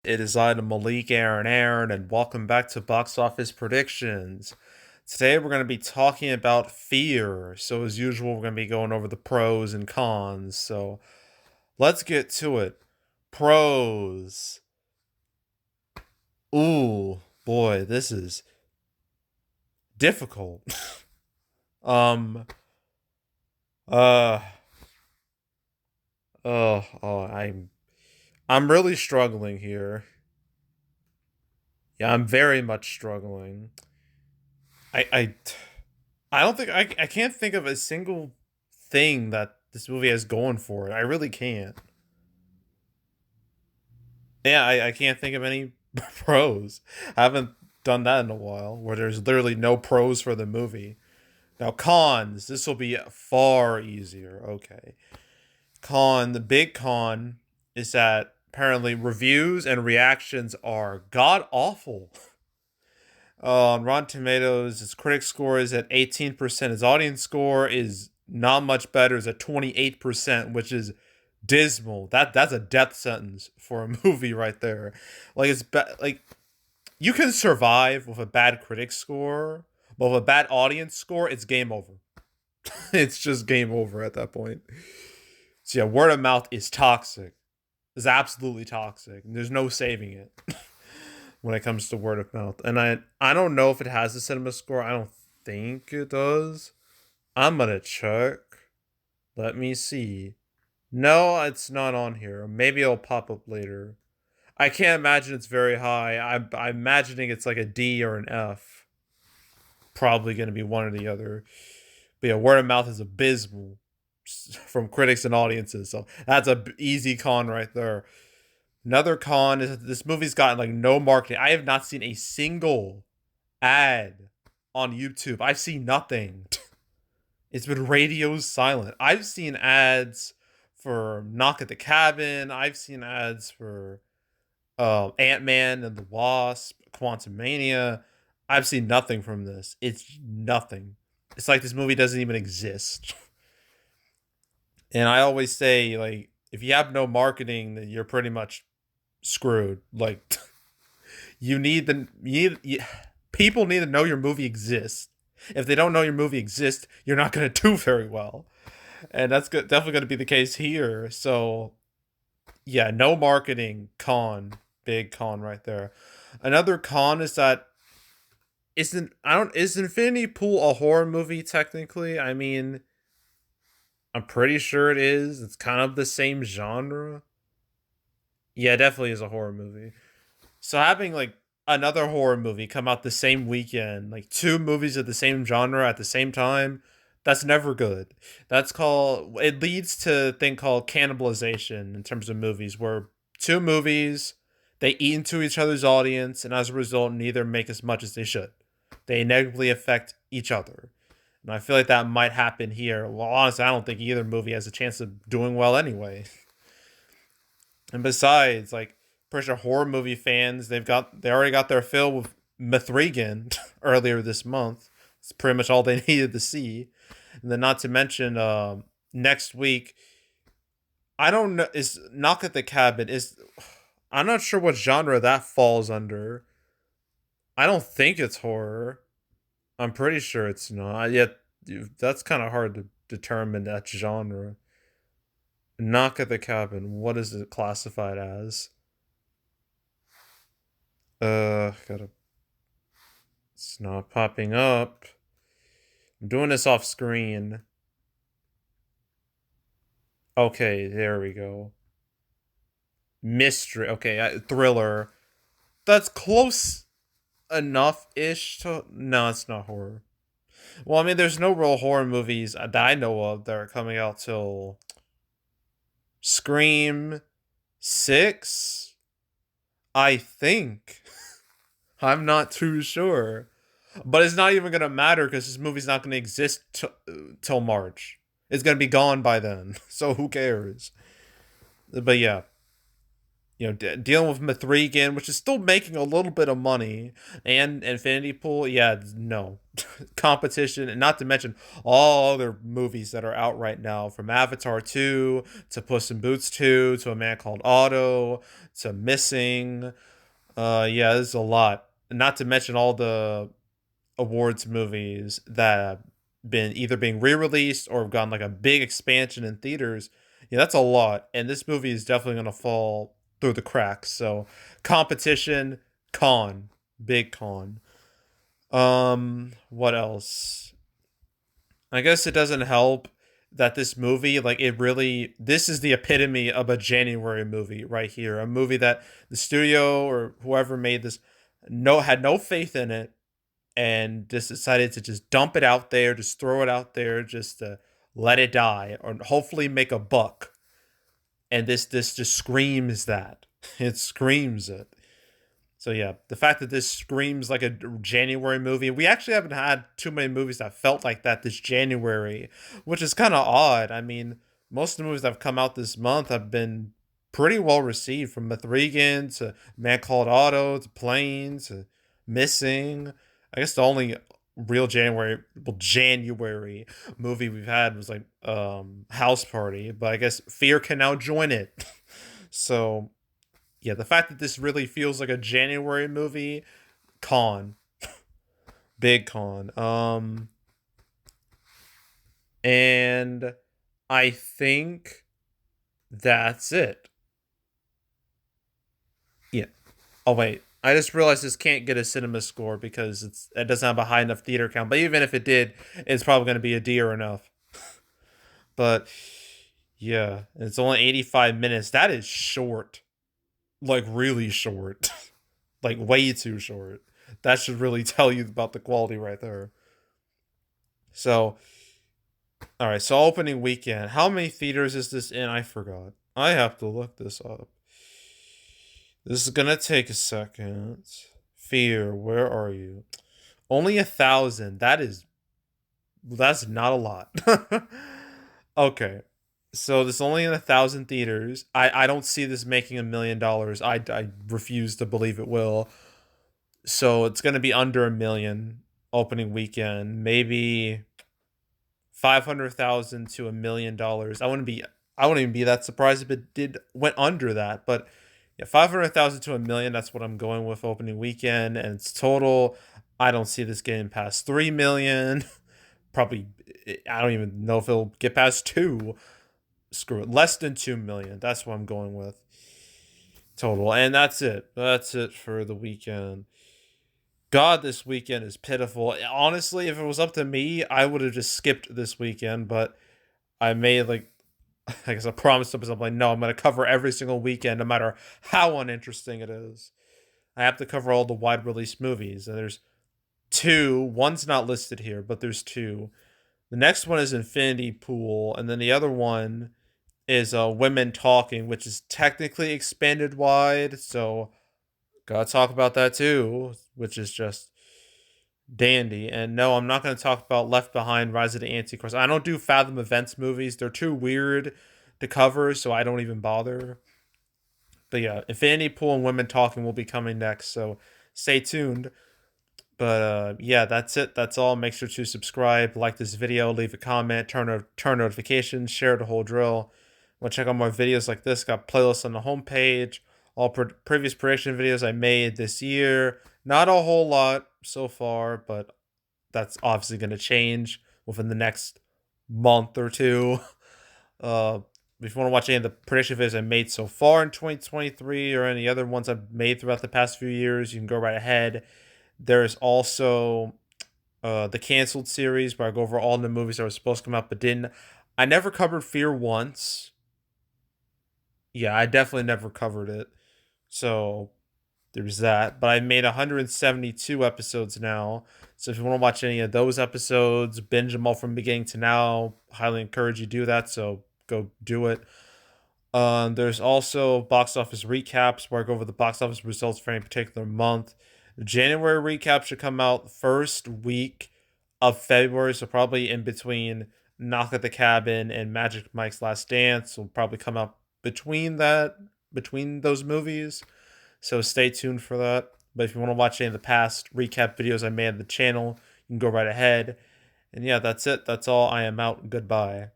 It is I, the Malik Aaron, and welcome back to Box Office Predictions. Today we're going to be talking about Fear. So, as usual, we're going to be going over the pros and cons. So, let's get to it. Pros. Ooh, boy, this is difficult. um, uh, I'm really struggling here. Yeah, I'm very much struggling. I, I, I don't think I can't think of a single thing that this movie has going for it. I really can't. Yeah, I can't think of any pros. I haven't done that in a while where there's literally no pros for the movie. Now cons, this will be far easier. Okay. The big con is that apparently reviews and reactions are god awful. On Rotten Tomatoes, his critic score is at 18%. His audience score is not much better. It's at 28%, which is dismal. That's a death sentence for a movie right there. Like you can survive with a bad critic score, but with a bad audience score, it's game over. It's just game over at that point. So yeah, word of mouth is toxic. It's absolutely toxic. There's no saving it. When it comes to word of mouth. And I don't know if it has a cinema score. I don't think it does. I'm gonna check. Let me see. No, it's not on here. Maybe it'll pop up later. I can't imagine it's very high. I'm imagining it's like a D or an F. Probably gonna be one or the other. But yeah, word of mouth is abysmal from critics and audiences. So that's a easy con right there. Another con is that this movie's gotten like no marketing. I have not seen a single ad on YouTube. I've seen nothing. It's been radio silent. I've seen ads for Knock at the Cabin. I've seen ads for Ant-Man and the Wasp, Quantumania. I've seen nothing from this. It's nothing. It's like this movie doesn't even exist. And I always say, like, if you have no marketing, then you're pretty much screwed. Like, people need to know your movie exists. If they don't know your movie exists, you're not going to do very well, and that's definitely going to be the case here. So, yeah, no marketing, big con right there. Another con is that is Infinity Pool a horror movie technically? I mean, I'm pretty sure it is. It's kind of the same genre. Yeah, it definitely is a horror movie. So having like another horror movie come out the same weekend, like two movies of the same genre at the same time, that's never good. It leads to a thing called cannibalization in terms of movies, where two movies they eat into each other's audience, and as a result, neither make as much as they should. They negatively affect each other. And I feel like that might happen here. Well, honestly, I don't think either movie has a chance of doing well anyway. And besides, like, pretty sure horror movie fans, they already got their fill with Mithrigan earlier this month. It's pretty much all they needed to see. And then not to mention, next week, I don't know, is Knock at the Cabin is I'm not sure what genre that falls under. I don't think it's horror. I'm pretty sure it's not. Yet that's kind of hard to determine that genre. Knock at the Cabin, what is it classified as? Gotta. It's not popping up. I'm doing this off screen. Okay, there we go. Mystery. Okay, thriller. That's close enough ish to. No, it's not horror. Well, I mean, there's no real horror movies that I know of that are coming out till Scream 6, I think. I'm not too sure. But it's not even gonna matter because this movie's not gonna exist till March. It's gonna be gone by then. So who cares? But yeah, dealing with Mithrigan, which is still making a little bit of money, and Infinity Pool. Yeah, no competition, and not to mention all other movies that are out right now, from Avatar 2 to Puss in Boots 2 to A Man Called Otto to Missing. Yeah, there's a lot. Not to mention all the awards movies that have been either being re-released or have gotten like a big expansion in theaters. Yeah, that's a lot, and this movie is definitely gonna fall through the cracks. So, competition, con, big con. What else? I guess it doesn't help that this movie, like, this is the epitome of a January movie right here. A movie that the studio or whoever made this had no faith in it and just decided to just dump it out there, just throw it out there, just to let it die, or hopefully make a buck. And this just screams that. It screams it. So yeah, the fact that this screams like a January movie, we actually haven't had too many movies that felt like that this January, which is kind of odd. I mean, most of the movies that have come out this month have been pretty well received, from Mithrigan to Man Called Otto to Planes to Missing. I guess the only real January movie we've had was like House Party, but I guess Fear can now join it. So yeah, the fact that this really feels like a January movie, con, big con. And I think that's it. Yeah. Oh wait, I just realized this can't get a cinema score because it doesn't have a high enough theater count. But even if it did, it's probably going to be a D or enough. But yeah, it's only 85 minutes. That is short, like really short, like way too short. That should really tell you about the quality right there. So, all right. So opening weekend, how many theaters is this in? I forgot. I have to look this up. This is gonna take a second. Fear, where are you? Only 1,000. That's not a lot. Okay. So this only in 1,000 theaters. I don't see this making $1 million. I refuse to believe it will. So it's gonna be under 1 million opening weekend. Maybe 500,000 to $1 million. I wouldn't even be that surprised if it did went under that. But yeah, 500,000 to 1 million. That's what I'm going with opening weekend, and it's total. I don't see this getting past 3 million. Probably, I don't even know if it'll get past two. Screw it, less than 2 million. That's what I'm going with total, and that's it. That's it for the weekend. God, this weekend is pitiful. Honestly, if it was up to me, I would have just skipped this weekend, but I made like I guess I promised myself like, no, I'm gonna cover every single weekend, no matter how uninteresting it is. I have to cover all the wide release movies, and there's two. One's not listed here, but there's two. The next one is Infinity Pool, and then the other one is Women Talking, which is technically expanded wide. So gotta talk about that too, which is just dandy. And no, I'm not going to talk about Left Behind, Rise of the Antichrist. I don't do Fathom Events movies. They're too weird to cover, so I don't even bother. But yeah, Infinity Pool and Women Talking will be coming next, so stay tuned. But yeah, that's it. That's all. Make sure to subscribe, like this video, leave a comment, turn notifications, share the whole drill. Want to check out more videos like this? Got playlists on the homepage. All previous prediction videos I made this year. Not a whole lot so far, but that's obviously going to change within the next month or two. Uh, if you want to watch any of the prediction videos I made so far in 2023 or any other ones I've made throughout the past few years, you can go right ahead. There's also the canceled series where I go over all the movies that were supposed to come out but didn't. I never covered Fear once. Yeah, I definitely never covered it. So there's that. But I made 172 episodes now. So if you want to watch any of those episodes, binge them all from beginning to now, highly encourage you to do that. So go do it. There's also box office recaps where I go over the box office results for any particular month. The January recap should come out first week of February, so probably in between Knock at the Cabin and Magic Mike's Last Dance. Will probably come out between that between those movies. So stay tuned for that. But if you want to watch any of the past recap videos I made on the channel, you can go right ahead. And yeah, that's it. That's all. I am out. Goodbye.